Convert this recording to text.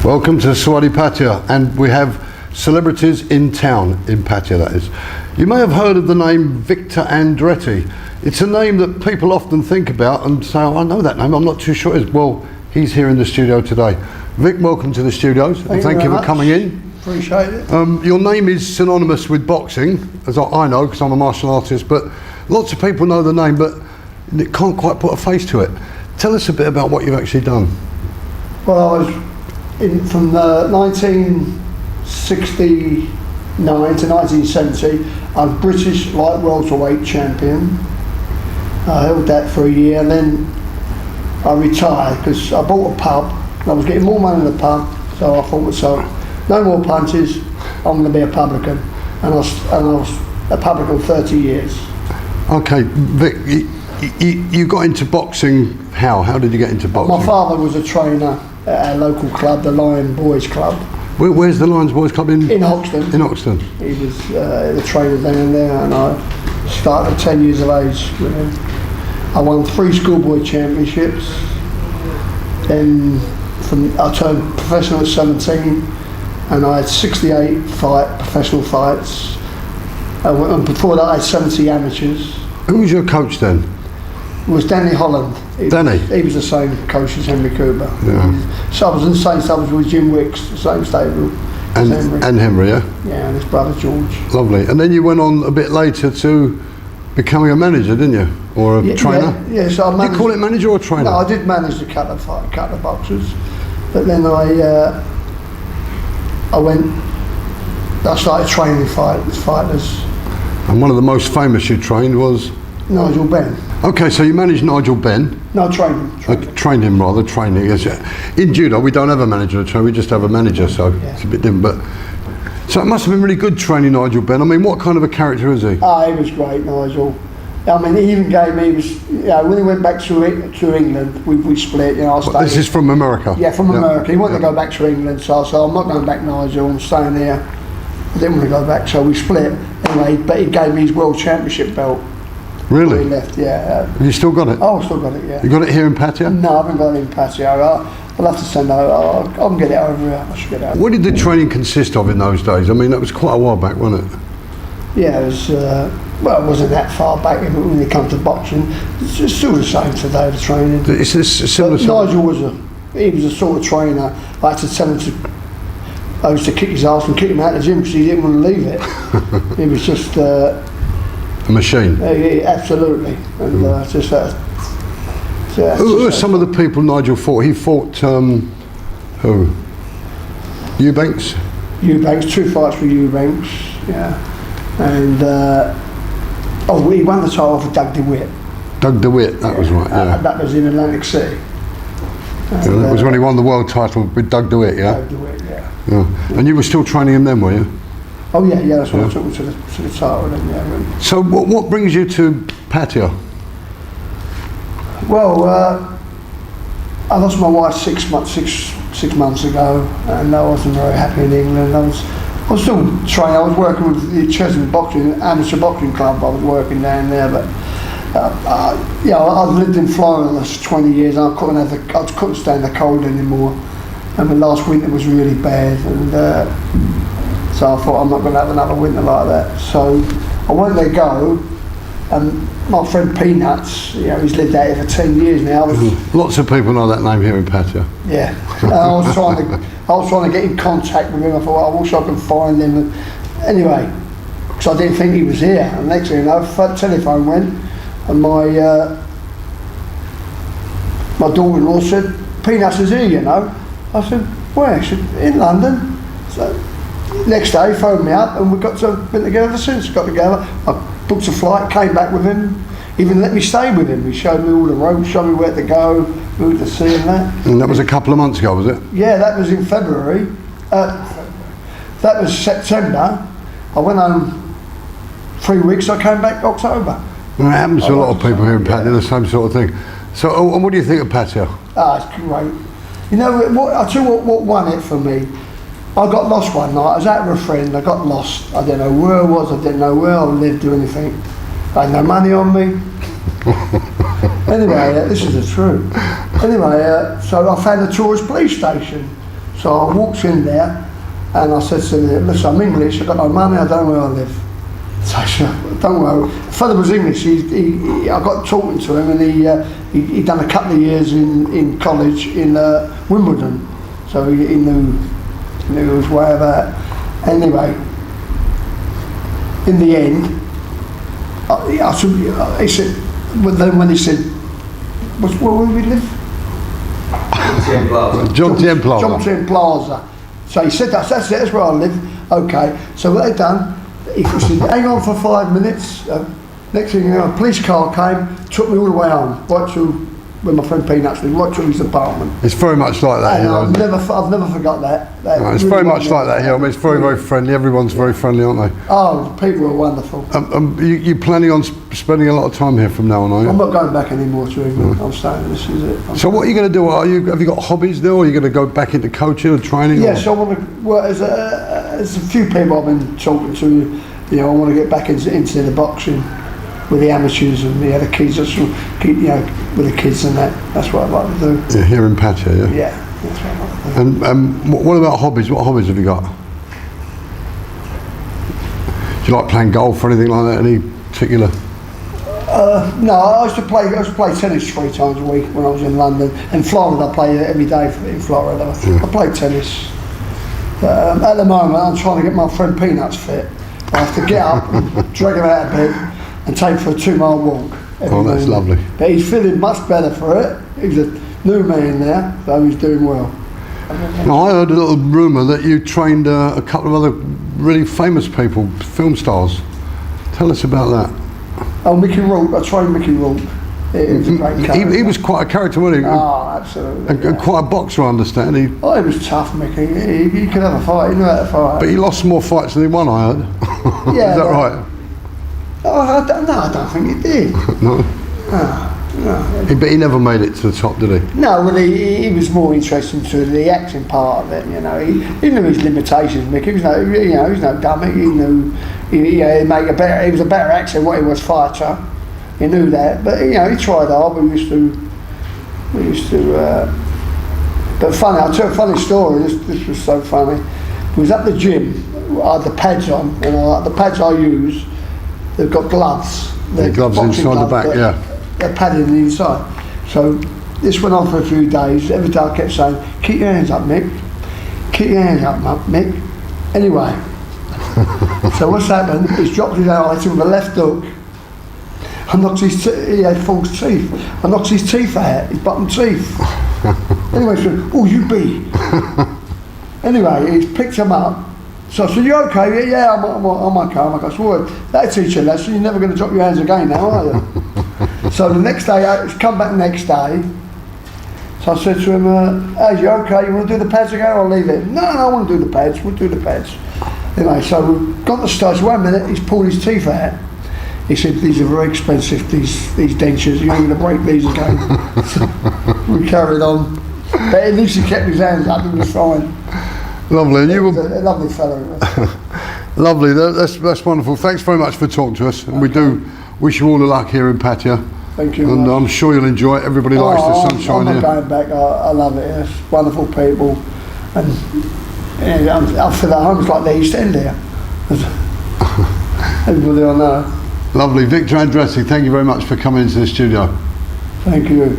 Welcome to Swati Pattaya, and we have celebrities in town, in Pattaya that is. You may have heard of the name Victor Andreeti. It's a name that people often think about and say, oh, I know that name, I'm not too sure it is. Well, he's here in the studio today. Vic, welcome to the studios, and thank you for coming in. Appreciate it. Your name is synonymous with boxing, as I know, because I'm a martial artist, but lots of people know the name, but it can't quite put a face to it. Tell us a bit about what you've actually done. Well, I was from 1969 to 1970, I was British light welterweight champion. I held that for a year, and then I retired because I bought a pub. I was getting more money in the pub, so I thought to myself, no more punches, I'm going to be a publican. And I was a publican 30 years. Okay, Vic, you got into boxing how? How did you get into boxing? My father was a trainer at our local club, the Lion Boys Club. Where's the Lions Boys Club? In Hoxton. In Hoxton. He was the trainer down there, and I started at 10 years of age with him. I won 3 schoolboy championships. Then I turned professional at 17, and I had 68 professional fights. And before that I had 70 amateurs. Who was your coach then? It was Danny Holland. He was the same coach as Henry Cooper. Yeah. So I was in the same stable with Jim Wicks, the same stable as Henry. And Henry, yeah? Yeah, and his brother George. Lovely. And then you went on a bit later to becoming a manager, didn't you? Or a trainer? Yeah, so I managed. Did you call it manager or trainer? No, I did manage a couple of boxers. But then I started training fighters. And one of the most famous you trained was? Nigel Benn. Okay, so you managed Nigel Benn. No, trained him rather, training. Yes. In judo, we don't have a manager to train, we just have a manager, so it's a bit different. But so it must have been really good training Nigel Benn. I mean, what kind of a character is he? He was great, Nigel. I mean, he even gave me, when he went back to England, we split, I stayed. This is from America? Yeah, from America. He wanted to go back to England, so I said, I'm not going back, Nigel, I'm staying here. I didn't want to go back, so we split. Anyway, but he gave me his World Championship belt. Really? He left, yeah. Have you still got it? Oh, I've still got it, yeah. You got it here in Pattaya? No, I haven't got it in Pattaya. I'll have to send it over. I can get it over here. I should get it over. What did the training consist of in those days? I mean, that was quite a while back, wasn't it? Yeah, it was, well, it wasn't that far back when it comes to boxing. It's still the same today, the training. It's similar. Nigel was a sort of trainer. I had to tell him I used to kick his ass and kick him out of the gym because he didn't want to leave it. He was just a machine. Absolutely, and who are some of the people Nigel fought? He fought who? Eubanks. 2 fights with Eubanks, yeah, and he won the title for Doug DeWitt. Doug DeWitt, that was right. Yeah. That was in Atlantic City. And that was when he won the world title with Doug DeWitt, yeah. Doug DeWitt, yeah. And you were still training him then, were you? Oh yeah, that's what I took him to the title then, yeah. Really. So what brings you to Pattaya? Well, I lost my wife 6 months ago, and I wasn't very happy in England. I was still training. I was working with the Chesney amateur boxing club. I was working down there, but I've lived in Florida for 20 years. And I couldn't stand the cold anymore, and the last winter was really bad, and so I thought I'm not going to have another winter like that. So I wanted to go. And my friend Peanuts, he's lived out here for 10 years now. Lots of people know that name here in Pattaya. Yeah, I was trying to get in contact with him. I thought I wish I could find him. Anyway, because I didn't think he was here. And next thing you know, the telephone went, and my daughter-in-law said, "Peanuts is here, I said, "Where?" She said, "In London." So next day, he phoned me up, and we've been together ever since. Got together. I booked a flight, came back with him, even let me stay with him. He showed me all the roads, showed me where to go, who to see and that. And that was a couple of months ago, was it? Yeah, that was in February. That was September. I went home 3 weeks, I came back October. Well, it happens to a lot of people here in Pattaya, the same sort of thing. So, and what do you think of Pattaya? It's great. I'll tell you what won it for me. I got lost one night. I was out with a friend. I got lost. I didn't know where I was. I didn't know where I lived or anything. I had no money on me. Anyway, this is the truth. Anyway, so I found a tourist police station. So I walked in there and I said to him, listen, I'm English, I've got no money, I don't know where I live. So I said, don't worry. The fellow was English, I got talking to him, and he'd done a couple of years in college in Wimbledon. So he knew his way about. Anyway, in the end, he said, when he said, where will we live? John Tien Plaza. John Tien Plaza. So he said, that's it, that's where I live. Okay, so what they done, he said, hang on for 5 minutes. Next thing you know, a police car came, took me all the way home, right to where my friend Peanuts lived, right to his apartment. It's very much like that And here. I've never forgot that. No, it's very much like that here. I mean, it's very, very friendly. Everyone's very friendly, aren't they? Oh, the people are wonderful. You planning on spending a lot of time here from now on, are you? I'm not going back anymore to England. I'm staying. This is it. So what are you going to do? Have you got hobbies now? Or are you going to go back into coaching and training? Yes, I want to work. There's a few people I've been talking to. You know, I want to get back into the boxing with the amateurs and the kids. Just keep, with the kids and that. That's what I'd like to do. Yeah, here in Pattaya, yeah? Yeah, that's what I'd like to do. And what about hobbies? What hobbies have you got? Do you like playing golf or anything like that? Any particular? No, I used to play tennis 3 times a week when I was in London. In Florida, I play every day in Florida. I play tennis. But at the moment, I'm trying to get my friend Peanuts fit. I have to get up, and drag him out of bed, and take for a 2-mile walk. Oh, that's lovely. But he's feeling much better for it. He's a new man now, so he's doing well. Now, I heard a little rumour that you trained a couple of other really famous people, film stars. Tell us about that. Oh, Mickey Rourke. I trained Mickey Rourke. He was a great character. He was quite a character, wasn't he? Oh, absolutely. And quite a boxer, I understand. He was tough, Mickey. He could have a fight. He knew how to fight. But he lost more fights than he won, I heard. Yeah. Is that right? Oh, I don't think he did. No. No. But he never made it to the top, did he? No, well, he was more interested to the acting part of it. He knew his limitations. Mick, he was no dummy. He knew he was a better actor than what he was fighter. He knew that, but he tried hard. We used to. But funny, I'll tell you a funny story. This was so funny. We was at the gym. I had the pads on, and the pads I use, they've got gloves. The gloves inside the back, yeah. They're padded on the inside. So this went on for a few days. Every day I kept saying, keep your hands up, Mick. Keep your hands up, Mick. Anyway, so what's happened? He's dropped his hand, I hit him with a left hook. I knocked he had false teeth. I knocked his teeth out, his bottom teeth. Anyway, he said, oh, you be. Anyway, he's picked him up. So I said, you okay? Yeah, I'm okay. I'm okay. I said, well, that'll teach you a lesson. You're never going to drop your hands again now, are you? So the next day, he's come back the next day. So I said to him, hey, you okay? You want to do the pads again or leave it? No, I want to do the pads. We'll do the pads. Anyway, so we got the stage. 1 minute, he's pulled his teeth out. He said, these are very expensive, these dentures. You're going to break these again. So we carried on. But at least he kept his hands up. He was fine. Lovely, and you were a lovely fellow. lovely. That's wonderful. Thanks very much for talking to us, and we do wish you all the luck here in Pattaya. Thank you. And I'm sure you'll enjoy it. Everybody likes the sunshine here. I'm not going back. I love it. It's wonderful people, and I feel at home. It's like the East End here. Everybody I know. Lovely, Victor Andreeti. Thank you very much for coming into the studio. Thank you.